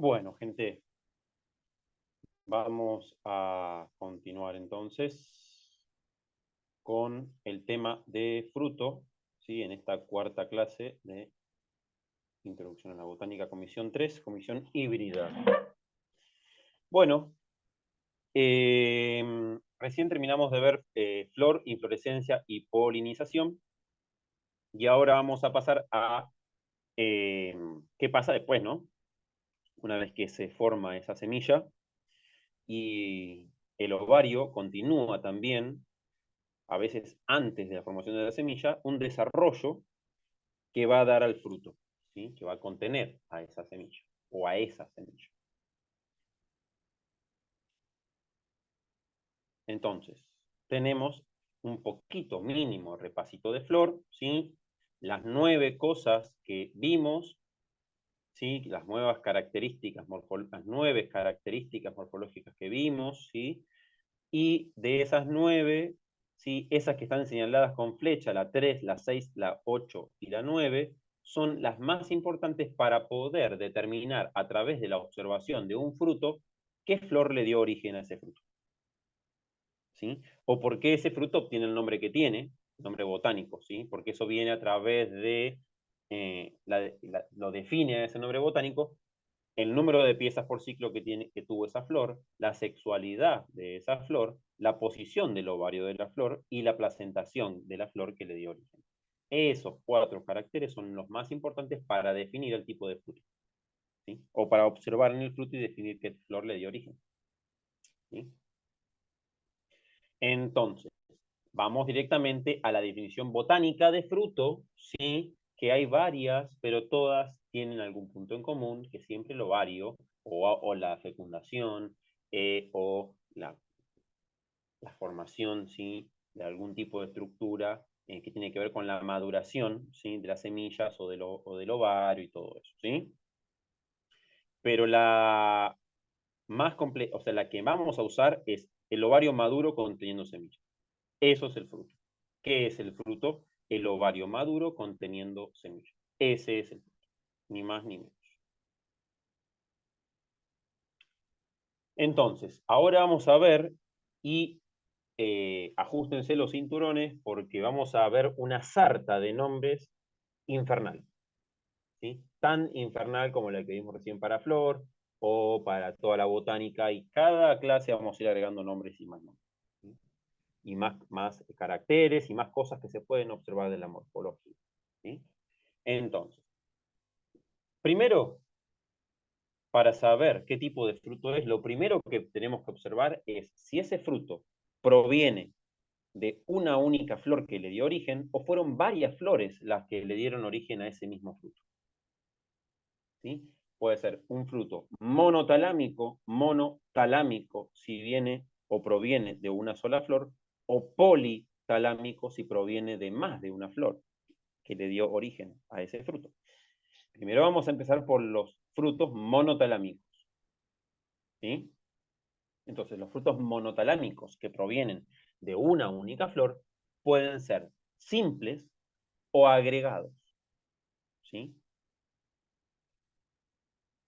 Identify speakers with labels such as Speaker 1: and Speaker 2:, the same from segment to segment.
Speaker 1: Bueno, gente, vamos a continuar entonces con el tema de fruto, ¿sí? En esta cuarta clase de Introducción a la Botánica, comisión 3, comisión híbrida. Bueno, recién terminamos de ver flor, inflorescencia y polinización, y ahora vamos a pasar a qué pasa después, ¿no? Una vez que se forma esa semilla y el ovario continúa también a veces antes de la formación de la semilla, un desarrollo que va a dar al fruto, ¿sí? Que va a contener a esa semilla o a esa semilla. Entonces, tenemos un poquito mínimo repasito de flor, ¿sí? Las 9 cosas que vimos, ¿sí? Las nuevas características, las 9 características morfológicas que vimos, ¿sí? Y de esas 9, ¿sí? Esas que están señaladas con flecha, la 3, la 6, la 8 y la 9, son las más importantes para poder determinar a través de la observación de un fruto qué flor le dio origen a ese fruto, ¿sí? O por qué ese fruto obtiene el nombre que tiene, nombre botánico, ¿sí? Porque eso viene a través de, lo define a ese nombre botánico el número de piezas por ciclo que tuvo esa flor, la sexualidad de esa flor, la posición del ovario de la flor y la placentación de la flor que le dio origen. Esos 4 caracteres son los más importantes para definir el tipo de fruto, ¿sí? O para observar en el fruto y definir qué flor le dio origen, ¿sí? Entonces, vamos directamente a la definición botánica de fruto, ¿sí? Que hay varias, pero todas tienen algún punto en común, que siempre el ovario o la fecundación o la formación, ¿sí? De algún tipo de estructura que tiene que ver con la maduración, ¿sí? De las semillas o del ovario y todo eso, ¿sí? Pero la más completa, o sea, la que vamos a usar es el ovario maduro conteniendo semillas. Eso es el fruto. ¿Qué es el fruto? El ovario maduro conteniendo semillas. Ese es el fruto, ni más ni menos. Entonces, ahora vamos a ver y ajustense los cinturones porque vamos a ver una sarta de nombres infernal, ¿sí? Tan infernal como la que vimos recién para flor o para toda la botánica, y cada clase vamos a ir agregando nombres y más nombres, ¿sí? Y más caracteres y más cosas que se pueden observar de la morfología, ¿sí? Entonces, primero, para saber qué tipo de fruto es, lo primero que tenemos que observar es si ese fruto proviene de una única flor que le dio origen o fueron varias flores las que le dieron origen a ese mismo fruto, ¿sí? Puede ser un fruto monotalámico si viene o proviene de una sola flor, o politalámico si proviene de más de una flor que le dio origen a ese fruto. Primero vamos a empezar por los frutos monotalámicos, ¿sí? Entonces, los frutos monotalámicos que provienen de una única flor pueden ser simples o agregados, ¿sí?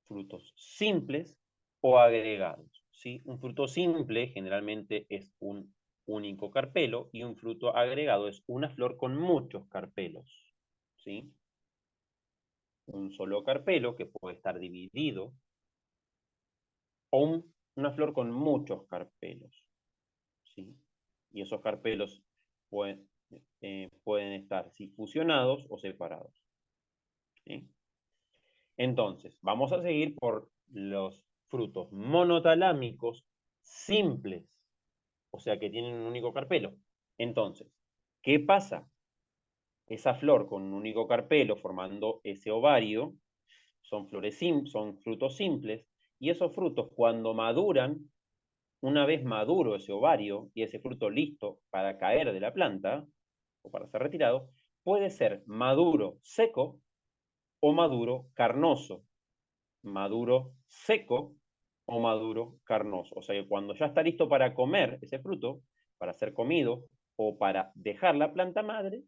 Speaker 1: Frutos simples o agregados, ¿sí? Un fruto simple generalmente es un único carpelo y un fruto agregado es una flor con muchos carpelos, ¿sí? Un solo carpelo que puede estar dividido o una flor con muchos carpelos, ¿sí? Y esos carpelos pueden estar ¿sí? fusionados o separados, ¿sí? Entonces, vamos a seguir por los frutos monotalámicos simples, o sea que tienen un único carpelo. Entonces, ¿qué pasa? Esa flor con un único carpelo formando ese ovario son frutos simples, y esos frutos cuando maduran, una vez maduro ese ovario y ese fruto listo para caer de la planta o para ser retirado, puede ser maduro seco o maduro carnoso, maduro seco o maduro carnoso. O sea que cuando ya está listo para comer ese fruto, para ser comido o para dejar la planta madre,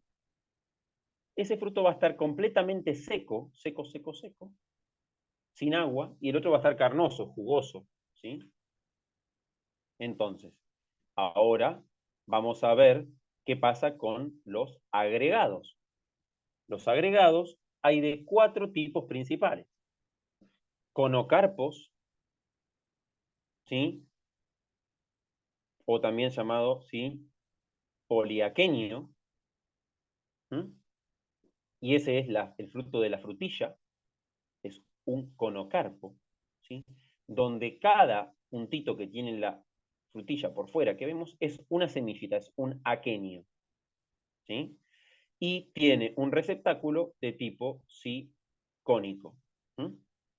Speaker 1: ese fruto va a estar completamente seco, seco, seco, seco, sin agua, y el otro va a estar carnoso, jugoso, ¿sí? Entonces, ahora vamos a ver qué pasa con los agregados. Los agregados hay de 4 tipos principales. Conocarpos, ¿sí? O también llamado, ¿sí? Poliaquenio, ¿sí? Y ese es el fruto de la frutilla, es un conocarpo, ¿sí? Donde cada puntito que tiene la frutilla por fuera que vemos es una semillita, es un aquenio, ¿sí? Y tiene un receptáculo de tipo, sí, cónico, ¿sí?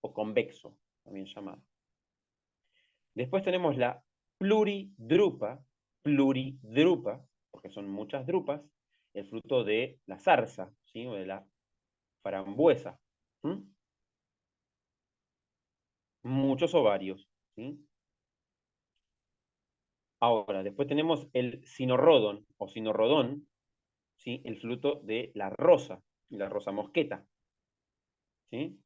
Speaker 1: O convexo, también llamado. Después tenemos la pluridrupa, porque son muchas drupas, el fruto de la zarza, ¿sí? O de la frambuesa. ¿Mm? Muchos ovarios, ¿sí? Ahora, después tenemos el sinorrodon o sinorrodón, ¿sí? El fruto de la rosa mosqueta, ¿sí?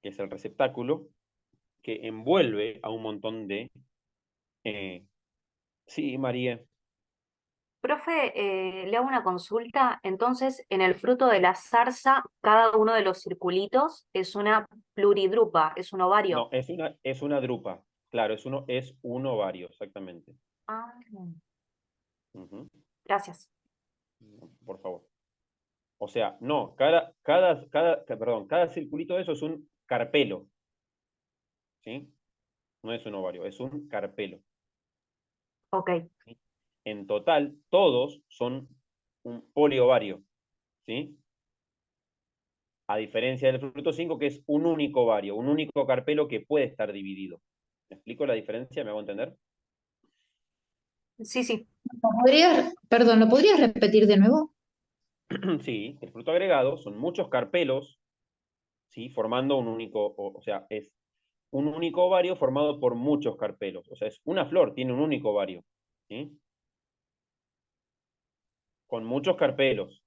Speaker 1: Que es el receptáculo que envuelve a un montón de... sí, María.
Speaker 2: Profe, le hago una consulta. Entonces, en el fruto de la zarza, cada uno de los circulitos es una pluridrupa, es un
Speaker 1: No,
Speaker 2: ovario.
Speaker 1: es una drupa. Claro, es un ovario, exactamente.
Speaker 2: Ah,
Speaker 1: Ujú.
Speaker 2: gracias.
Speaker 1: Por favor. O sea, no, perdón, cada circulito de eso es un carpelo, ¿sí? No es un ovario, es un carpelo,
Speaker 2: Ok.
Speaker 1: ¿sí? En total, todos son un poliovario, ¿sí? A diferencia del fruto 5, que es un único ovario, un único carpelo que puede estar dividido. ¿Me explico la diferencia? ¿Me hago entender?
Speaker 2: Sí, sí.
Speaker 3: Perdón, ¿lo podrías repetir de nuevo?
Speaker 1: Sí, el fruto agregado son muchos carpelos, ¿sí? Formando un único, o sea, es un único ovario formado por muchos carpelos. O sea, es una flor, tiene un único ovario, ¿sí? Con muchos carpelos,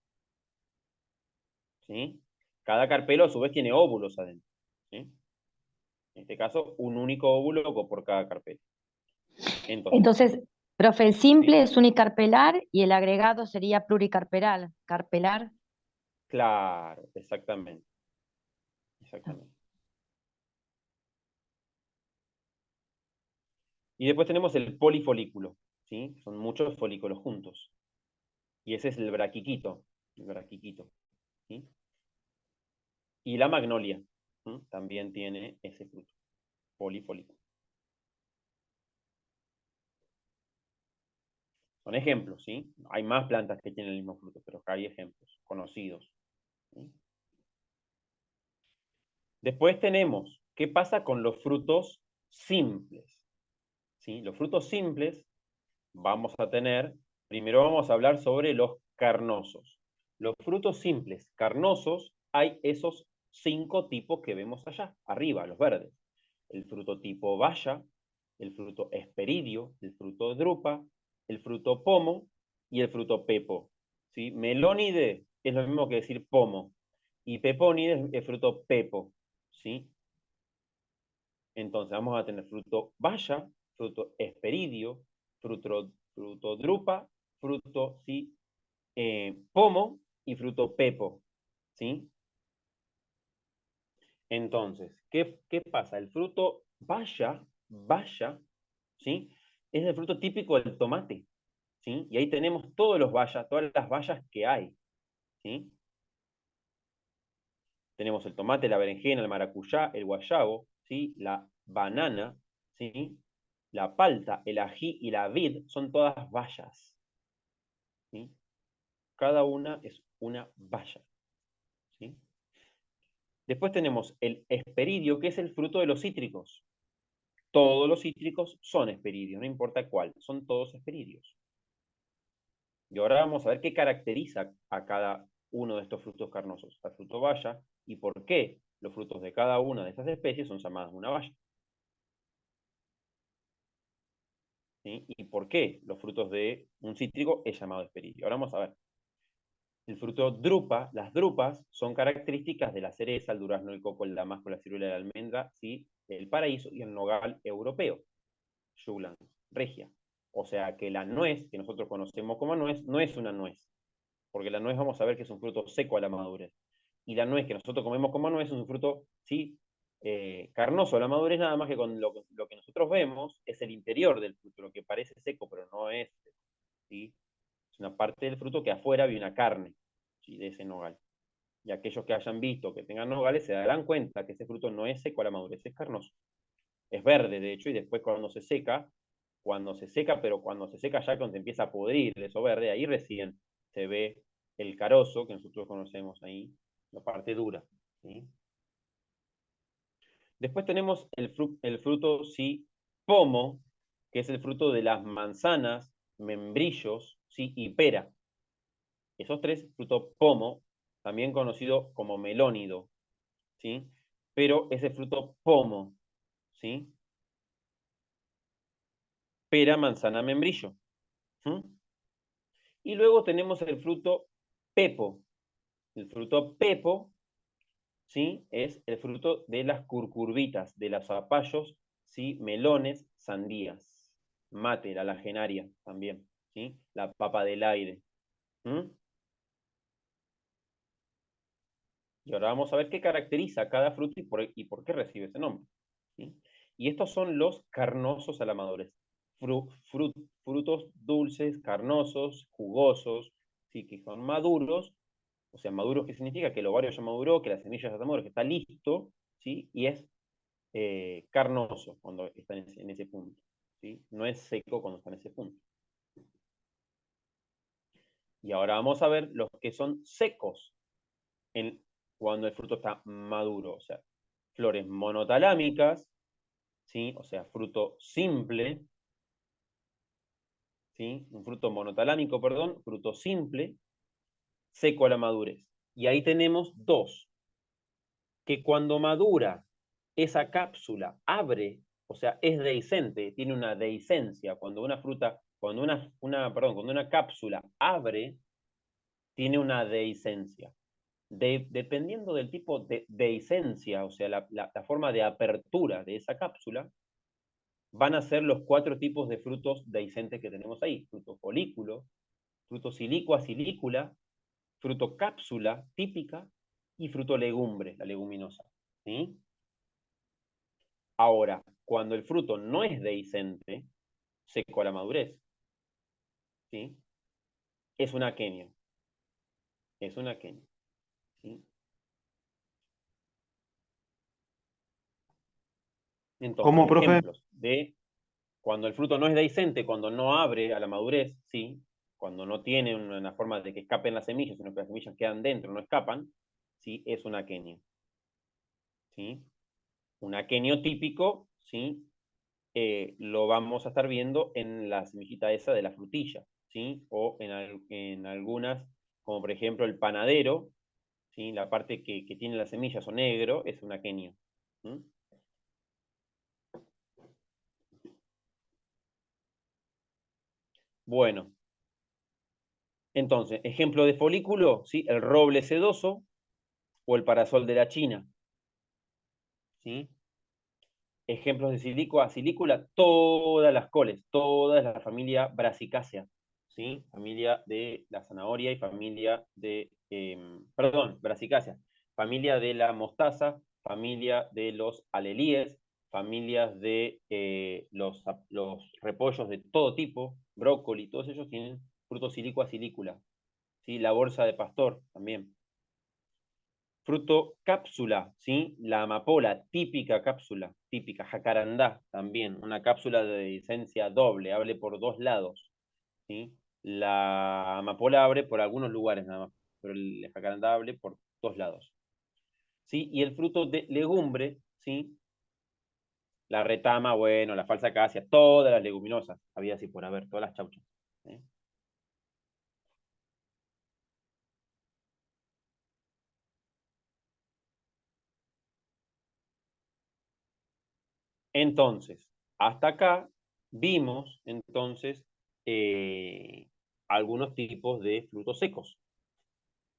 Speaker 1: ¿sí? Cada carpelo a su vez tiene óvulos adentro, ¿sí? En este caso, un único óvulo por cada carpelo. Entonces,
Speaker 4: Entonces, profe, el
Speaker 1: ¿sí?
Speaker 4: simple es unicarpelar y el agregado sería pluricarpelar. Carpelar.
Speaker 1: Claro, exactamente, exactamente. Y después tenemos el polifolículo, ¿sí? Son muchos folículos juntos. Y ese es el braquiquito, ¿sí? Y la magnolia, ¿sí? También tiene ese fruto, polifolículo. Son ejemplos, ¿sí? Hay más plantas que tienen el mismo fruto, pero acá hay ejemplos conocidos, ¿sí? Después tenemos, ¿qué pasa con los frutos simples? ¿Sí? Los frutos simples vamos a tener, primero vamos a hablar sobre los carnosos. Los frutos simples carnosos, hay esos 5 tipos que vemos allá, arriba, los verdes. El fruto tipo baya, el fruto hesperidio, el fruto drupa, el fruto pomo y el fruto pepo. ¿Sí? Melónide es lo mismo que decir pomo y pepónide es el fruto pepo. ¿Sí? Entonces vamos a tener fruto baya, fruto hesperidio, fruto drupa, fruto ¿sí? Pomo y fruto pepo. ¿Sí? Entonces, ¿qué pasa? El fruto baya, ¿sí? Es el fruto típico del tomate, ¿sí? Y ahí tenemos todas las bayas que hay, ¿sí? Tenemos el tomate, la berenjena, el maracuyá, el guayabo, ¿sí? La banana, ¿sí? La palta, el ají y la vid son todas bayas, ¿sí? Cada una es una baya, ¿sí? Después tenemos el hesperidio, que es el fruto de los cítricos. Todos los cítricos son hesperidios, no importa cuál, son todos hesperidios. Y ahora vamos a ver qué caracteriza a cada uno de estos frutos carnosos, al fruto baya, y por qué los frutos de cada una de estas especies son llamadas una baya. ¿Sí? Y por qué los frutos de un cítrico es llamado hesperidio. Ahora vamos a ver. El fruto drupa, las drupas son características de la cereza, el durazno, el coco, el damasco, la ciruela, la almendra, ¿sí? El paraíso y el nogal europeo, Julan, regia. O sea que la nuez, que nosotros conocemos como nuez, no es una nuez, porque la nuez vamos a ver que es un fruto seco a la madurez. Y la nuez que nosotros comemos como nuez es un fruto, sí, carnoso a la madurez, nada más que con lo que nosotros vemos es el interior del fruto, lo que parece seco, pero no es, ¿sí? Es una parte del fruto que afuera viene una carne, ¿sí? De ese nogal. Y aquellos que hayan visto que tengan nogales se darán cuenta que ese fruto no es seco a la madurez, es carnoso. Es verde, de hecho, y después cuando se seca, pero cuando se seca ya cuando empieza a pudrir eso verde, ahí recién se ve el carozo, que nosotros conocemos ahí, la parte dura. ¿Sí? Después tenemos el fruto, sí, pomo, que es el fruto de las manzanas, membrillos, sí, y pera. Esos tres, fruto pomo, también conocido como melónido, ¿sí? Pero ese fruto pomo, ¿sí? Pera, manzana, membrillo. ¿Sí? Y luego tenemos el fruto pepo. El fruto pepo, ¿sí? Es el fruto de las curcurbitas, de los zapallos, ¿sí? Melones, sandías. Mate, la lagenaria también, ¿sí? La papa del aire. ¿Mm? Y ahora vamos a ver qué caracteriza cada fruto y por qué recibe ese nombre. ¿Sí? Y estos son los carnosos a la madurez. Frutos dulces, carnosos, jugosos, ¿sí? Que son maduros. O sea, maduros, ¿qué significa? Que el ovario ya maduró, que la semilla ya está madura, que está listo, ¿sí? Y es carnoso cuando está en ese punto, ¿sí? No es seco cuando está en ese punto. Y ahora vamos a ver los que son secos cuando el fruto está maduro. O sea, flores monotalámicas, ¿sí? O sea, fruto simple, ¿sí? Un fruto monotalámico, perdón, fruto simple, seco a la madurez. Y ahí tenemos dos, que cuando madura esa cápsula abre, o sea, es dehiscente, tiene una dehiscencia. Cuando una fruta, cuando una cápsula abre, tiene una dehiscencia. Dependiendo del tipo de dehiscencia, o sea, la forma de apertura de esa cápsula, van a ser los cuatro tipos de frutos dehiscentes que tenemos ahí. Fruto folículo, fruto silicua, silícula, fruto cápsula típica y fruto legumbre, la leguminosa. ¿Sí? Ahora, cuando el fruto no es dehiscente, seco a la madurez, ¿sí? Es un aquenio. Es un aquenio. ¿Sí? Entonces,
Speaker 5: ¿Cómo, profe?
Speaker 1: ejemplos de cuando el fruto no es dehiscente, cuando no abre a la madurez, ¿sí? Cuando no tiene una forma de que escapen las semillas, sino que las semillas quedan dentro, no escapan, ¿sí? Es un aquenio. ¿Sí? Un aquenio típico, ¿sí? Lo vamos a estar viendo en la semillita esa de la frutilla, ¿sí? O en algunas, como por ejemplo el panadero, ¿sí? La parte que tiene las semillas o negro es un aquenio. ¿Sí? Bueno, entonces, ejemplo de folículo, ¿sí? El roble sedoso o el parasol de la China. ¿Sí? Ejemplos de silícula, todas las coles, toda la familia Brassicacea, ¿sí? Familia de la zanahoria y familia de, perdón, Brassicacea, familia de la mostaza, familia de los alelíes, familias de los repollos de todo tipo, brócoli, todos ellos tienen frutos silícula, ¿sí? La bolsa de pastor también. Fruto cápsula, ¿sí? La amapola, típica cápsula, típica, jacarandá también, una cápsula de esencia doble, abre por dos lados, ¿sí? La amapola abre por algunos lugares nada más, pero el jacarandá abre por dos lados, ¿sí? Y el fruto de legumbre, ¿sí? La retama, bueno, la falsa acacia, todas las leguminosas, había así por haber, todas las chauchas, ¿sí? Entonces, hasta acá vimos entonces algunos tipos de frutos secos.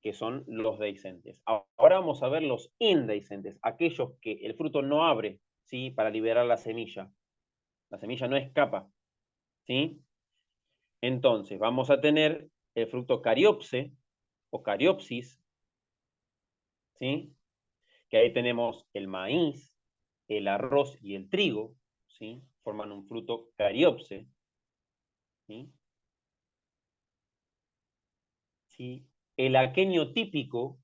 Speaker 1: que son los dehiscentes. Ahora vamos a ver los indehiscentes, aquellos que el fruto no abre, ¿sí? Para liberar la semilla. La semilla no escapa, ¿sí? Entonces, vamos a tener el fruto cariopse o cariopsis, ¿sí? Que ahí tenemos el maíz, el arroz y el trigo, ¿sí? Forman un fruto cariopse, ¿sí? ¿Sí? El aquenio típico,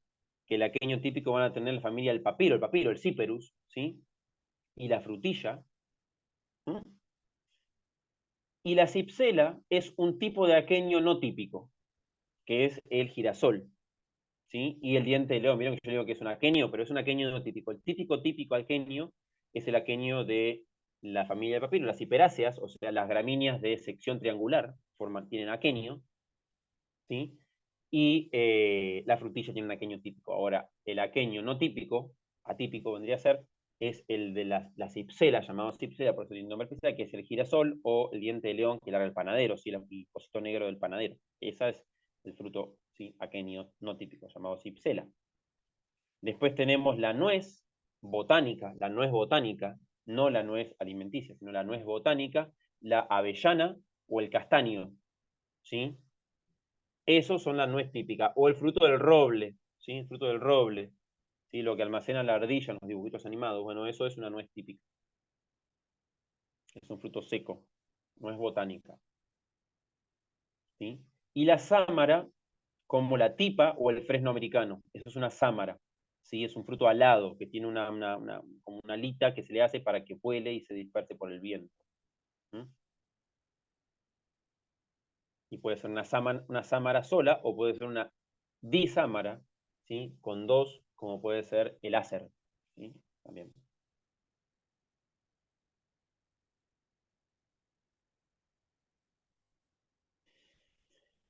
Speaker 1: que el aquenio típico van a tener la familia del papiro, el cyperus, ¿sí? Y la frutilla. ¿Mm? Y la cipsela es un tipo de aquenio no típico, que es el girasol, ¿sí? Y el diente de león. Vieron que yo digo que es un aquenio, pero es un aquenio no típico. El típico aquenio es el aquenio de la familia de papiro. Las hiperáceas, o sea, las gramíneas de sección triangular, tienen aquenio, ¿sí? Y la frutilla tiene un aquenio típico. Ahora, el aquenio no típico, atípico vendría a ser, es el de la cipsela, llamado cipsela, por eso tiene nombre especial, que es el girasol, o el diente de león, que era el panadero, ¿sí? El cosito negro del panadero. Ese es el fruto, ¿sí? Aquenio no típico, llamado cipsela. Después tenemos la nuez botánica, no la nuez alimenticia, sino la nuez botánica, la avellana o el castaño, ¿sí? Esos son la nuez típica. O el fruto del roble, ¿sí? El fruto del roble, ¿sí? Lo que almacena la ardilla en los dibujitos animados. Bueno, eso es una nuez típica. Es un fruto seco, nuez botánica, ¿sí? Y la sámara, como la tipa o el fresno americano. Eso es una sámara, ¿sí? Es un fruto alado que tiene como una alita que se le hace para que vuele y se disperse por el viento. ¿Mm? Y puede ser una sámara sola o puede ser una disámara, ¿sí? Con dos, como puede ser el ácer, ¿sí? También.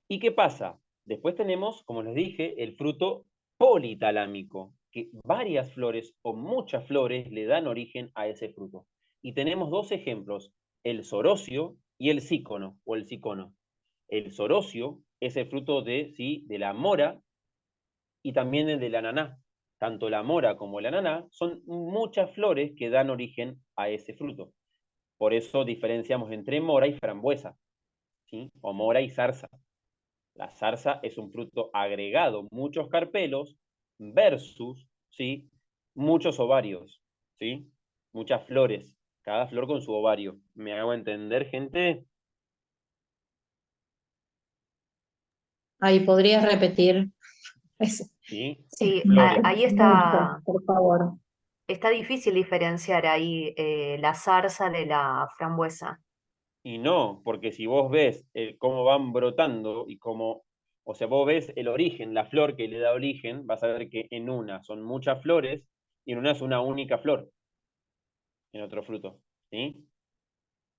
Speaker 1: ¿Y qué pasa? Después tenemos, como les dije, el fruto politalámico, que varias flores o muchas flores le dan origen a ese fruto. Y tenemos dos ejemplos, el sorocio y el sícono o el cicono. El sorocio es el fruto de, ¿sí? De la mora y también el del ananá. Tanto la mora como el ananá son muchas flores que dan origen a ese fruto. Por eso diferenciamos entre mora y frambuesa, ¿sí? O mora y zarza. La zarza es un fruto agregado, muchos carpelos versus, ¿sí? Muchos ovarios, ¿sí? Muchas flores, cada flor con su ovario. ¿Me hago entender, gente?
Speaker 3: Ahí podrías repetir.
Speaker 1: ¿Sí?
Speaker 2: Sí,
Speaker 1: Flores.
Speaker 2: ahí
Speaker 3: Mucho, por favor.
Speaker 2: está difícil diferenciar ahí la zarza de la frambuesa.
Speaker 1: Y no, porque si vos ves cómo van brotando y cómo, o sea, vos ves el origen, la flor que le da origen, vas a ver que en una son muchas flores y en una es una única flor, en otro fruto, ¿sí?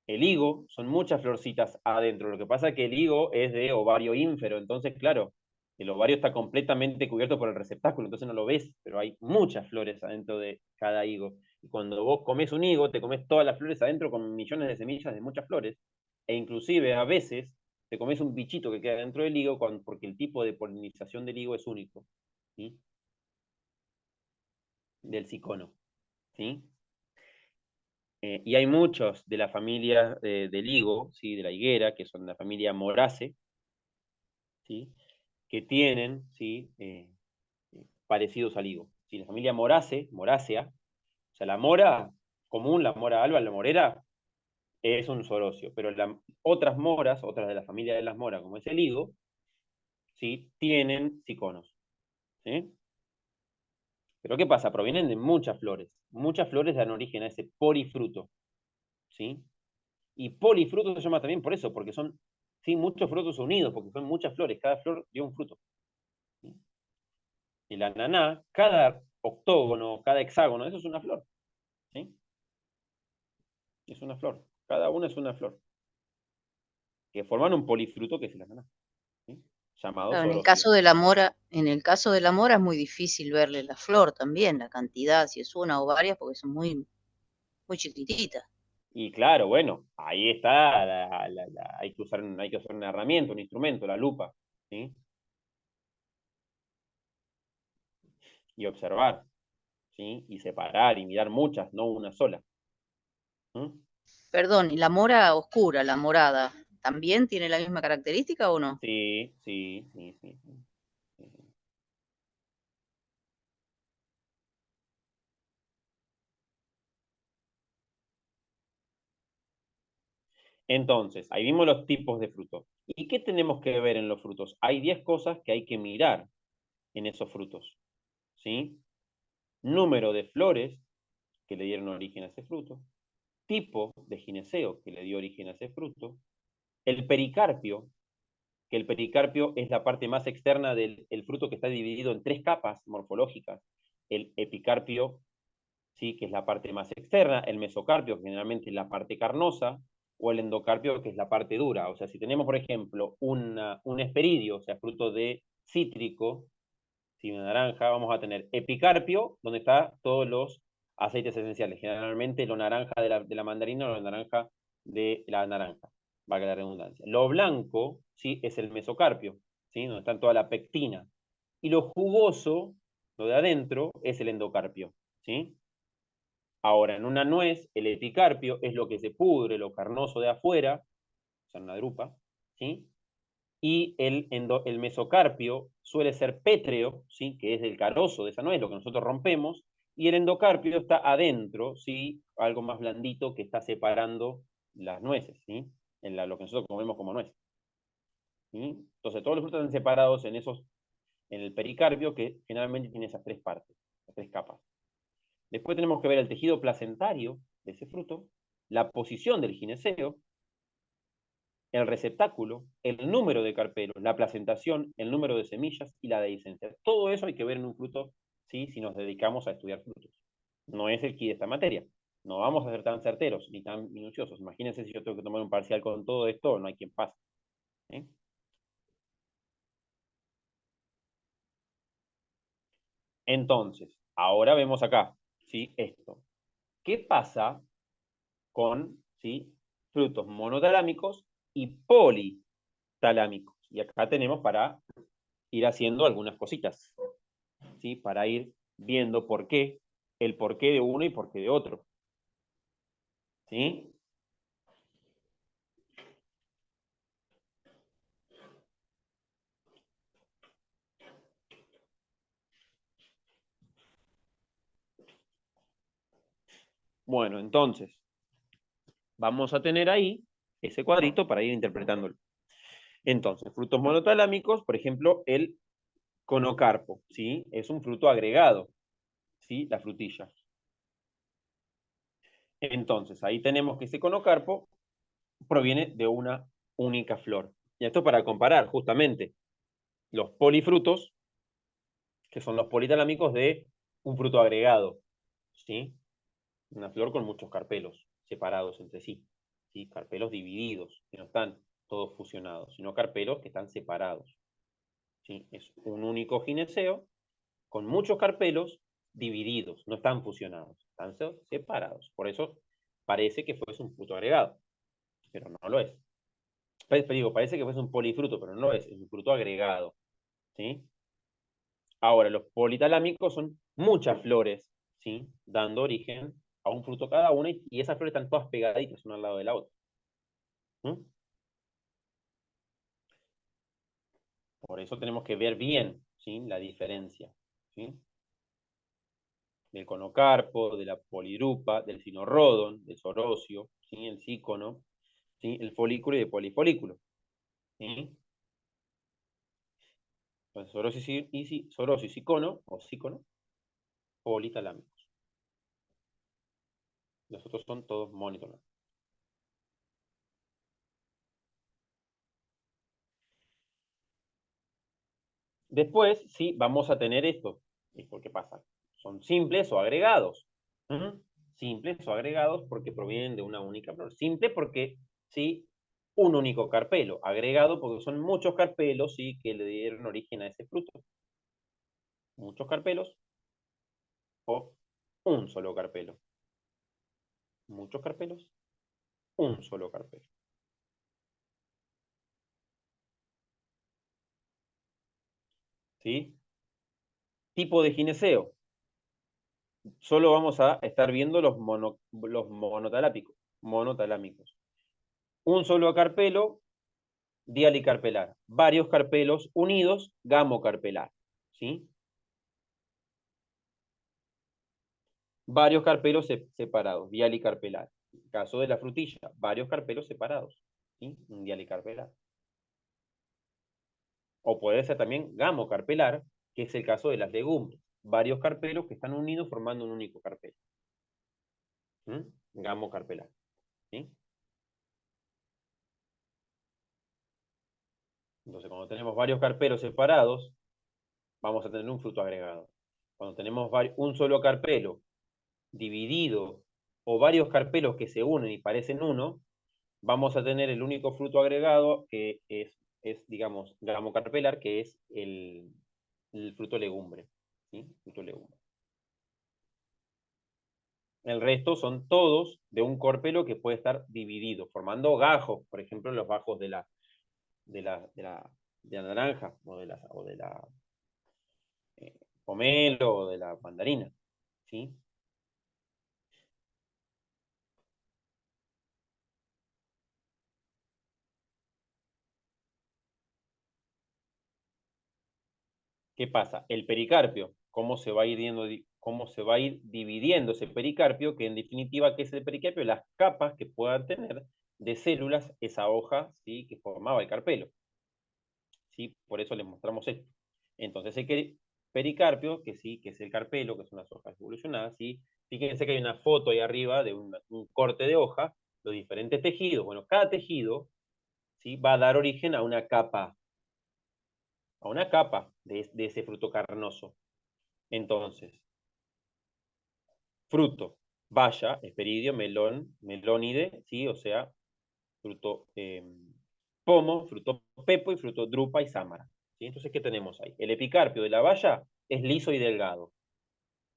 Speaker 1: El higo son muchas florcitas adentro. Lo que pasa es que el higo es de ovario ínfero, entonces, claro, el ovario está completamente cubierto por el receptáculo, entonces no lo ves, pero hay muchas flores adentro de cada higo. Y cuando vos comes un higo, te comes todas las flores adentro con millones de semillas de muchas flores, e inclusive a veces te comes un bichito que queda dentro del higo porque el tipo de polinización del higo es único, ¿sí? Del cicono, ¿sí? Y hay muchos de la familia del higo, ¿sí? De la higuera, que son de la familia Moraceae, ¿sí? Que tienen, ¿sí? Parecidos al higo. ¿Sí? La familia Moracea, o sea, la mora común, la mora alba, la morera, es un sorocio, pero otras moras, otras de la familia de las moras, como es el higo, ¿sí? Tienen ciconos, ¿sí? Pero ¿qué pasa? Provienen de muchas flores. Muchas flores dan origen a ese polifruto, ¿sí? Y polifruto se llama también por eso, porque son, ¿sí? Muchos frutos unidos, porque son muchas flores, cada flor dio un fruto. ¿Sí? El ananá, cada octógono, cada hexágono, eso es una flor, ¿sí? Es una flor, cada una es una flor, que forman un polifruto que es el ananá, ¿sí? Llamado
Speaker 5: Claro,
Speaker 1: sorocio.
Speaker 5: en el caso de la mora es muy difícil verle la flor también, la cantidad, si es una o varias, porque son muy chiquititas.
Speaker 1: Y claro, bueno, ahí está, hay que usar una herramienta, un instrumento, la lupa, ¿sí? y observar, ¿sí? Y separar y mirar muchas, no una sola. ¿Mm?
Speaker 5: Perdón, ¿y la mora oscura, la morada, también tiene la misma característica o no?
Speaker 1: Sí, sí, sí, sí, sí, sí, sí. Entonces, ahí vimos los tipos de frutos. ¿Y qué tenemos que ver en los frutos? Hay 10 cosas que hay que mirar en esos frutos, ¿sí? Número de flores que le dieron origen a ese fruto, tipo de gineceo que le dio origen a ese fruto, el pericarpio, que el pericarpio es la parte más externa del fruto que está dividido en 3 capas morfológicas, el epicarpio, ¿sí? Que es la parte más externa, el mesocarpio, que generalmente es la parte carnosa, o el endocarpio, que es la parte dura. O sea, si tenemos, por ejemplo, un hesperidio, o sea, fruto de cítrico, si una naranja, vamos a tener epicarpio, donde está todos los aceites esenciales, generalmente lo naranja de la mandarina o lo naranja de la naranja, valga la redundancia. Lo blanco, ¿sí? Es el mesocarpio, ¿sí? Donde está toda la pectina. Y lo jugoso, lo de adentro, es el endocarpio, ¿sí? Ahora, en una nuez, el epicarpio es lo que se pudre, lo carnoso de afuera, o sea, una drupa, ¿sí? Y el mesocarpio suele ser pétreo, ¿sí? Que es el carozo de esa nuez, lo que nosotros rompemos, y el endocarpio está adentro, ¿sí? Algo más blandito que está separando las nueces, ¿sí? Lo que nosotros comemos como nuez. ¿Sí? Entonces, todos los frutos están separados en el pericarpio, que generalmente tiene esas 3 partes, esas 3 capas. Después tenemos que ver el tejido placentario de ese fruto, la posición del gineceo, el receptáculo, el número de carpelos, la placentación, el número de semillas y la dehiscencia. Todo eso hay que ver en un fruto, ¿sí? Si nos dedicamos a estudiar frutos. No es el key de esta materia. No vamos a ser tan certeros ni tan minuciosos. Imagínense si yo tengo que tomar un parcial con todo esto, no hay quien pase. ¿Sí? Entonces, ahora vemos acá, ¿sí? Esto. ¿Qué pasa con, ¿sí? Frutos monotalámicos y politalámicos? Y acá tenemos para ir haciendo algunas cositas, ¿sí? Para ir viendo el porqué de uno y por qué de otro, ¿sí? Bueno, entonces, vamos a tener ahí ese cuadrito para ir interpretándolo. Entonces, frutos monotalámicos, por ejemplo, el conocarpo, ¿sí? Es un fruto agregado, ¿sí? La frutilla. Entonces, ahí tenemos que ese conocarpo proviene de una única flor. Y esto para comparar justamente los polifrutos, que son los politalámicos de un fruto agregado, ¿sí? Una flor con muchos carpelos separados entre sí, ¿sí? Carpelos divididos, que no están todos fusionados, sino carpelos que están separados, ¿sí? Es un único gineceo con muchos carpelos divididos, no están fusionados, están separados. Por eso parece que fuese un fruto agregado, pero no lo es. Pero digo, parece que fuese un polifruto, pero no lo es un fruto agregado, ¿sí? Ahora, los politalámicos son muchas flores, ¿sí? Dando origen a un fruto cada una y esas flores están todas pegaditas una al lado de la otra. ¿Mm? Por eso tenemos que ver bien, ¿sí? La diferencia, ¿sí? Del conocarpo, de la polidrupa, del sinorrodon, del sorocio, ¿sí? El sícono, ¿sí? El folículo y el polifolículo, ¿sí? Entonces, sorocio y sícono, o sícono, politalámicos. Los otros son todos monitolámicos. Después, sí, vamos a tener esto. ¿Y por qué pasa? Son simples o agregados. ¿Mm? Simples o agregados porque provienen de una única flor. Simple porque, sí, un único carpelo. Agregado porque son muchos carpelos, sí, que le dieron origen a ese fruto. Muchos carpelos o un solo carpelo. Muchos carpelos, un solo carpelo. ¿Sí? Tipo de gineceo. Solo vamos a estar viendo los monotalámicos. Un solo carpelo, dialicarpelar. Varios carpelos unidos, gamocarpelar. ¿Sí? Varios carpelos separados, dialicarpelar. En el caso de la frutilla, varios carpelos separados. ¿Sí? Un dialicarpelar. O puede ser también gamocarpelar, que es el caso de las legumbres. Varios carpelos que están unidos formando un único carpelo. Gamocarpelar. ¿Sí? Entonces, cuando tenemos varios carpelos separados, vamos a tener un fruto agregado. Cuando tenemos un solo carpelo dividido o varios carpelos que se unen y parecen uno, vamos a tener el único fruto agregado que es digamos, gamocarpelar, que es el fruto legumbre. ¿Sí? Fruto legumbre. El resto son todos de un carpelo que puede estar dividido, formando gajos, por ejemplo, los gajos de la naranja o de la pomelo o de la mandarina. ¿Sí? ¿Qué pasa? El pericarpio, cómo se va a ir dividiendo ese pericarpio, que en definitiva, ¿qué es el pericarpio? Las capas que puedan tener de células esa hoja, ¿sí?, que formaba el carpelo. ¿Sí? Por eso les mostramos esto. Entonces, el pericarpio, que sí, que es el carpelo, que son las hojas evolucionadas, ¿sí? Fíjense que hay una foto ahí arriba de un corte de hoja, los diferentes tejidos. Bueno, cada tejido, ¿sí?, va a dar origen a una capa de ese fruto carnoso. Entonces, fruto, baya, esperidio, melón, melónide, ¿sí? O sea, fruto pomo, fruto pepo y fruto drupa y sámara. ¿Sí? Entonces, ¿qué tenemos ahí? El epicarpio de la baya es liso y delgado.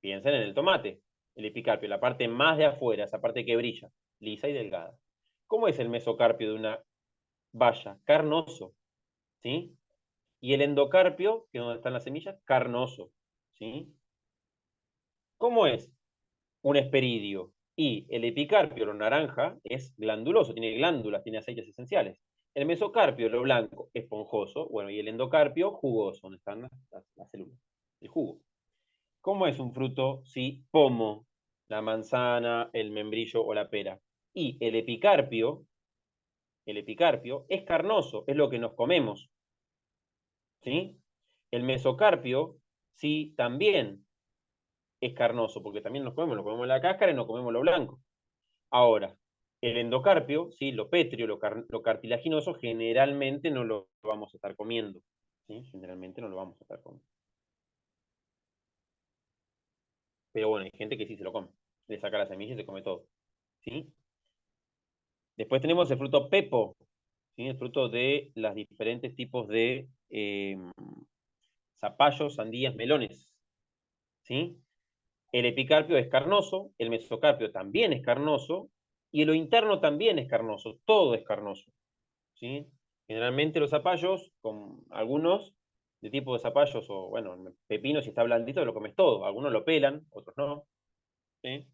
Speaker 1: Piensen en el tomate. El epicarpio, la parte más de afuera, esa parte que brilla, lisa y delgada. ¿Cómo es el mesocarpio de una baya? Carnoso. ¿Sí? Y el endocarpio, que es donde están las semillas, carnoso. ¿Sí? ¿Cómo es un esperidio? Y el epicarpio, lo naranja, es glanduloso, tiene glándulas, tiene aceites esenciales. El mesocarpio, lo blanco, esponjoso, bueno, y el endocarpio, jugoso, donde están las células, el jugo. ¿Cómo es un fruto? Sí, pomo, la manzana, el membrillo o la pera. Y el epicarpio es carnoso, es lo que nos comemos. ¿Sí? El mesocarpio, sí, también es carnoso, porque también nos comemos la cáscara y nos comemos lo blanco. Ahora, el endocarpio, ¿sí?, lo pétreo, lo cartilaginoso, generalmente no lo vamos a estar comiendo. ¿Sí? Generalmente no lo vamos a estar comiendo. Pero bueno, hay gente que sí se lo come. Le saca la semilla y se come todo. ¿Sí? Después tenemos el fruto pepo, ¿sí?, el fruto de los diferentes tipos de zapallos, sandías, melones. ¿Sí? El epicarpio es carnoso, el mesocarpio también es carnoso, y lo interno también es carnoso, todo es carnoso. ¿Sí? Generalmente los zapallos, con algunos de tipo de zapallos, o bueno, pepino si está blandito lo comes todo, algunos lo pelan, otros no. ¿Sí?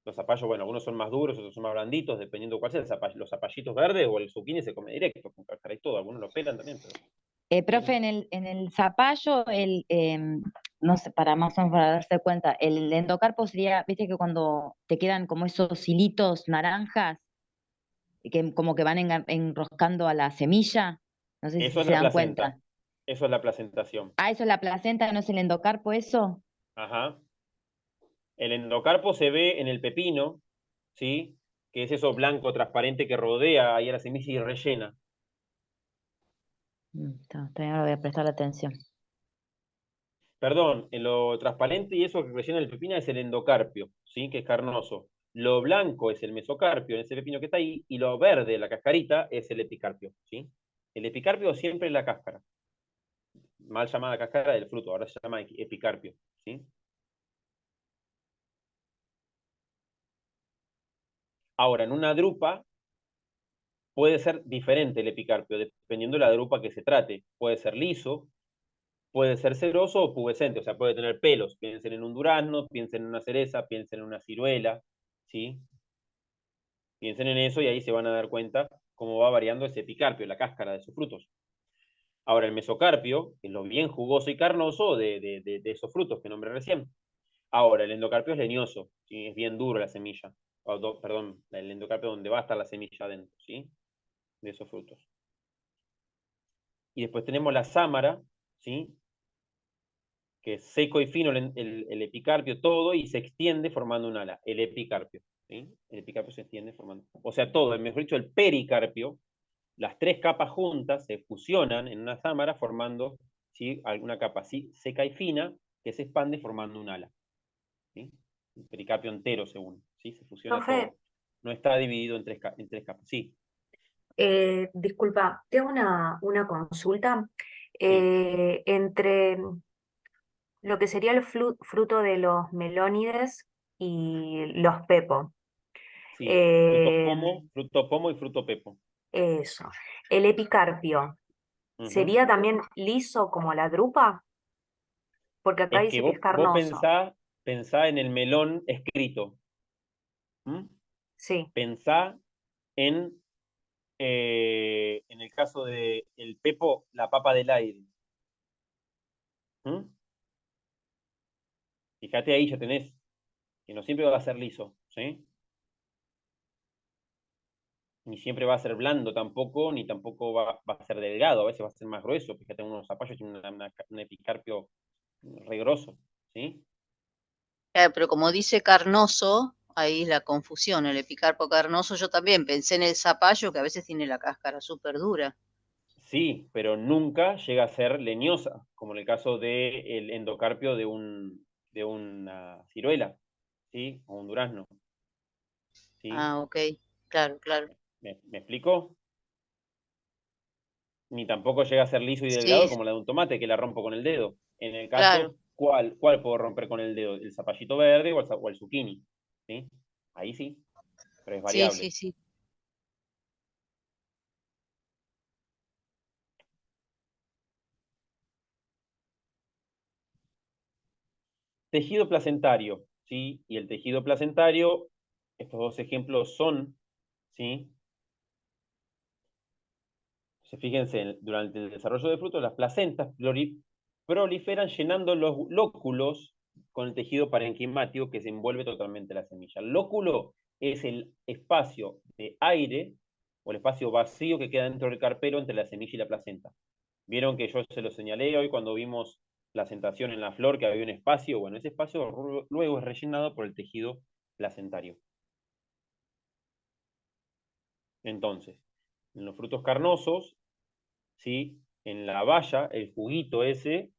Speaker 1: Los zapallos, bueno, algunos son más duros, otros son más blanditos, dependiendo cuál sea el zapallo. Los zapallitos verdes o el zucchini se come directo, con cáscara y todo, algunos lo pelan también, pero...
Speaker 4: Profe, en el zapallo, no sé, para más o menos para darse cuenta, el endocarpo sería, viste que cuando te quedan como esos hilitos naranjas, que como que van enroscando a la semilla, no sé
Speaker 1: Eso
Speaker 4: si
Speaker 1: es
Speaker 4: se
Speaker 1: la
Speaker 4: dan
Speaker 1: placenta,
Speaker 4: cuenta.
Speaker 1: eso es la placentación.
Speaker 4: Ah, eso es la placenta, ¿no es el endocarpo eso?
Speaker 1: Ajá. El endocarpo se ve en el pepino, ¿sí? Que es eso blanco transparente que rodea ahí a la semilla y rellena.
Speaker 4: Todavía no voy a prestar atención.
Speaker 1: Perdón, en lo transparente y eso que rellena el pepino es el endocarpio, ¿sí? Que es carnoso. Lo blanco es el mesocarpio, en ese pepino que está ahí, y lo verde, la cascarita, es el epicarpio, ¿sí? El epicarpio siempre es la cáscara, mal llamada cáscara del fruto, ahora se llama epicarpio, ¿sí? Ahora, en una drupa puede ser diferente el epicarpio, dependiendo de la drupa que se trate. Puede ser liso, puede ser ceroso o pubescente, o sea, puede tener pelos. Piensen en un durazno, piensen en una cereza, piensen en una ciruela, ¿sí? Piensen en eso y ahí se van a dar cuenta cómo va variando ese epicarpio, la cáscara de sus frutos. Ahora, el mesocarpio, que es lo bien jugoso y carnoso de esos frutos que nombré recién. Ahora, el endocarpio es leñoso, ¿sí? Es bien duro la semilla. Perdón, el endocarpio donde va a estar la semilla adentro, ¿sí? De esos frutos. Y después tenemos la sámara, ¿sí? Que es seco y fino el epicarpio, todo, y se extiende formando un ala, el epicarpio, ¿sí? El epicarpio se extiende formando, o sea, todo, mejor dicho, el pericarpio, las tres capas juntas se fusionan en una sámara formando, ¿sí? Alguna capa así seca y fina que se expande formando un ala, ¿sí? El pericarpio entero, según, ¿sí? Se fusiona
Speaker 2: Profe,
Speaker 1: todo. No está dividido en tres capas, sí,
Speaker 2: disculpa, tengo una consulta.
Speaker 1: sí,
Speaker 2: Entre lo que sería el fruto de los melónides y los pepo.
Speaker 1: sí.
Speaker 2: Eh,
Speaker 1: Fruto pomo y fruto pepo.
Speaker 2: eso. El epicarpio,
Speaker 1: Ujú.
Speaker 2: ¿sería también liso como la drupa? Porque acá
Speaker 1: Es que
Speaker 2: dice que es
Speaker 1: vos
Speaker 2: carnoso.
Speaker 1: pensá en el melón escrito. ¿Mm?
Speaker 2: Sí.
Speaker 1: Pensá en el caso de el pepo, la papa del aire. ¿Mm? Fíjate ahí, ya tenés, que no siempre va a ser liso, ¿sí? Ni siempre va a ser blando tampoco, ni tampoco va a ser delgado, a veces va a ser más grueso. Fíjate, unos zapallos tienen un epicarpio re grosso, ¿sí?
Speaker 5: Pero como dice carnoso, ahí es la confusión, el epicarpo carnoso, yo también pensé en el zapallo que a veces tiene la cáscara súper dura.
Speaker 1: Sí, pero nunca llega a ser leñosa, como en el caso del endocarpio de una ciruela, ¿sí? O un durazno, ¿sí?
Speaker 5: Ah, ok, claro, claro.
Speaker 1: ¿Me explico? Ni tampoco llega a ser liso y delgado
Speaker 5: Sí,
Speaker 1: como la de un tomate, que la rompo con el dedo. En el
Speaker 5: claro.
Speaker 1: caso, ¿cuál puedo romper con el dedo? ¿El zapallito verde o el zucchini? ¿Sí? Ahí sí, pero es
Speaker 5: Sí, sí,
Speaker 1: variable.
Speaker 5: sí.
Speaker 1: Tejido placentario, ¿sí? Y el tejido placentario, estos dos ejemplos son, ¿sí? Fíjense, durante el desarrollo del fruto, las placentas proliferan llenando los lóculos con el tejido parenquimático que se envuelve totalmente la semilla. El lóculo es el espacio de aire o el espacio vacío que queda dentro del carpelo entre la semilla y la placenta. Vieron que yo se lo señalé hoy cuando vimos placentación en la flor, que había un espacio. Bueno, ese espacio luego es rellenado por el tejido placentario. Entonces, en los frutos carnosos, ¿sí? En la baya, el juguito ese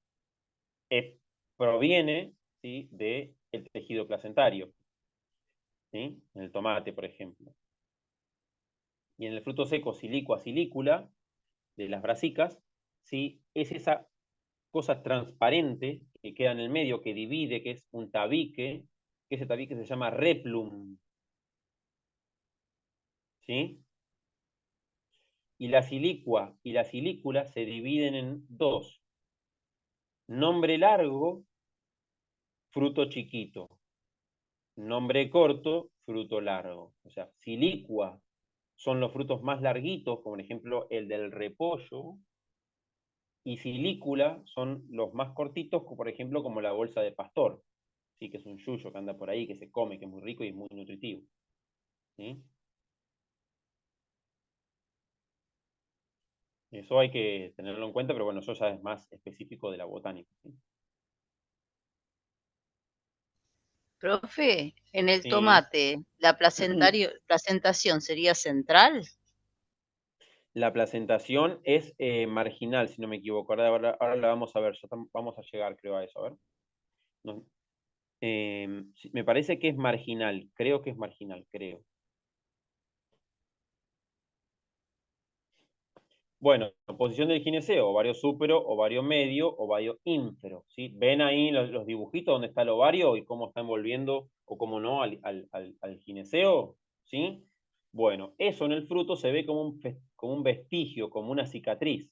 Speaker 1: proviene, ¿sí? Del tejido placentario, ¿sí? En el tomate, por ejemplo. Y en el fruto seco, silicua, silicula, de las brasicas, ¿sí? Es esa cosa transparente que queda en el medio, que divide, que es un tabique, que ese tabique se llama replum, ¿sí? Y la silicua y la silícula se dividen en dos: nombre largo, fruto chiquito; nombre corto, fruto largo. O sea, silicua son los frutos más larguitos, como por ejemplo el del repollo, y silícula son los más cortitos, como por ejemplo como la bolsa de pastor, ¿sí? Que es un yuyo que anda por ahí, que se come, que es muy rico y es muy nutritivo, ¿sí? Eso hay que tenerlo en cuenta, pero bueno, eso ya es más específico de la botánica, ¿sí?
Speaker 5: Profe, en el
Speaker 1: Sí.
Speaker 5: tomate, ¿la placentación sería central?
Speaker 1: La placentación es marginal, si no me equivoco. Ahora la vamos a ver, vamos a llegar, creo, a eso. A ver. No, sí, me parece que es marginal, creo que es marginal, creo. Bueno, posición del gineceo: ovario súpero, ovario medio, ovario ínfero, ¿sí? ¿Ven ahí los dibujitos donde está el ovario y cómo está envolviendo o cómo no al gineceo? ¿Sí? Bueno, eso en el fruto se ve como un vestigio, como una cicatriz,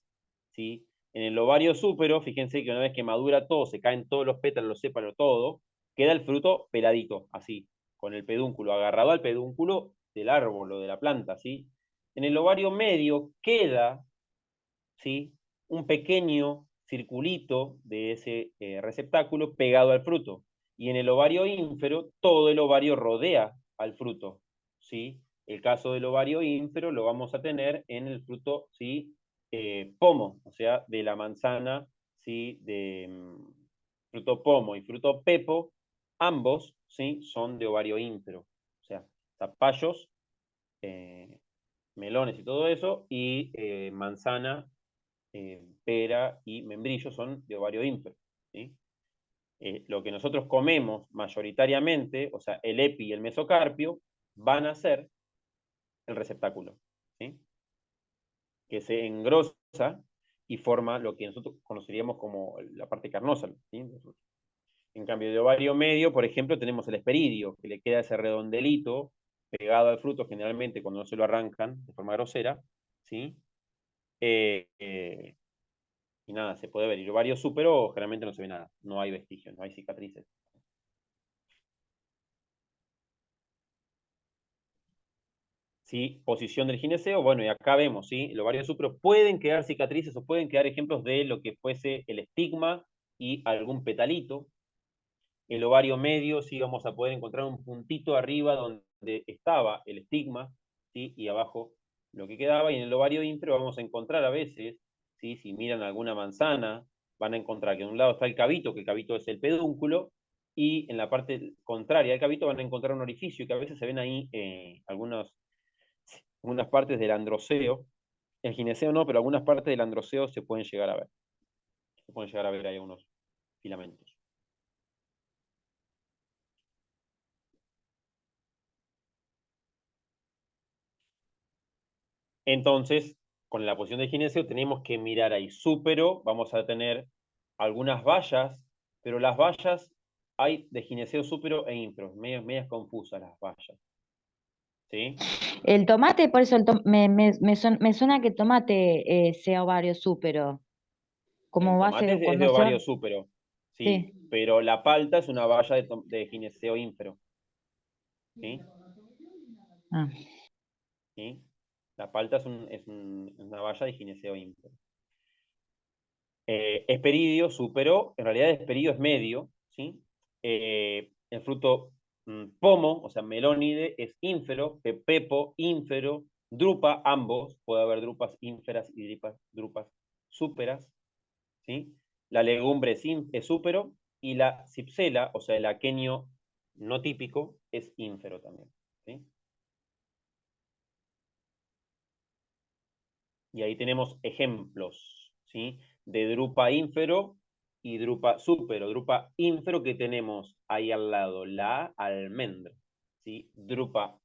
Speaker 1: ¿sí? En el ovario súpero, fíjense que una vez que madura todo, se caen todos los pétalos, los sépalos, todo, queda el fruto peladito, así, con el pedúnculo, agarrado al pedúnculo del árbol o de la planta, ¿sí? En el ovario medio queda, ¿sí?, un pequeño circulito de ese receptáculo pegado al fruto. Y en el ovario ínfero, todo el ovario rodea al fruto, ¿sí? El caso del ovario ínfero lo vamos a tener en el fruto, ¿sí?, pomo, o sea, de la manzana, ¿sí?, de fruto pomo y fruto pepo, ambos, ¿sí?, son de ovario ínfero. O sea, zapallos, melones y todo eso, y manzana, pera y membrillo son de ovario ímpero, ¿sí? Lo que nosotros comemos mayoritariamente, o sea, el epi y el mesocarpio, van a ser el receptáculo, ¿sí?, que se engrosa y forma lo que nosotros conoceríamos como la parte carnosa, ¿sí? En cambio, de ovario medio, por ejemplo, tenemos el esperidio, que le queda ese redondelito pegado al fruto, generalmente cuando no se lo arrancan de forma grosera, ¿sí? Y nada, se puede ver. Y el ovario súpero generalmente no se ve nada, no hay vestigios, no hay cicatrices. ¿Sí? Posición del gineceo, bueno, y acá vemos, ¿sí? El ovario súpero pueden quedar cicatrices o pueden quedar ejemplos de lo que fuese el estigma y algún petalito. El ovario medio, sí, vamos a poder encontrar un puntito arriba donde estaba el estigma, ¿sí?, y abajo lo que quedaba. Y en el ovario ínfero vamos a encontrar a veces, ¿sí?, si miran alguna manzana, van a encontrar que en un lado está el cavito, que el cavito es el pedúnculo, y en la parte contraria del cavito van a encontrar un orificio, que a veces se ven ahí algunas partes del androceo. El gineceo no, pero algunas partes del androceo se pueden llegar a ver. Se pueden llegar a ver ahí unos filamentos. Entonces, con la posición de gineceo tenemos que mirar ahí. Súpero, vamos a tener algunas vallas, pero las vallas hay de gineceo súpero e ínfero, medias confusas las vallas, ¿sí?
Speaker 4: El tomate, por eso me suena que el tomate sea ovario súpero.
Speaker 1: El
Speaker 4: Como base
Speaker 1: tomate
Speaker 4: de
Speaker 1: es de
Speaker 4: cuando se va.
Speaker 1: ovario súpero, sí,
Speaker 4: Sí.
Speaker 1: pero la palta es una valla de gineceo ínfero, ¿sí?
Speaker 4: Ah.
Speaker 1: ¿Sí? La palta es una valla de gineceo ínfero. Esperidio, súpero, en realidad esperidio es medio, ¿sí? El fruto pomo, o sea, melónide, es ínfero, pepo, ínfero, drupa, ambos, puede haber drupas ínferas y drupas súperas, ¿sí? La legumbre es súpero, y la cipsela, o sea, el aquenio no típico, es ínfero también, ¿sí? Y ahí tenemos ejemplos, ¿sí?, de drupa ínfero y drupa súpero. Drupa ínfero, que tenemos ahí al lado, la almendra, ¿sí? Drupa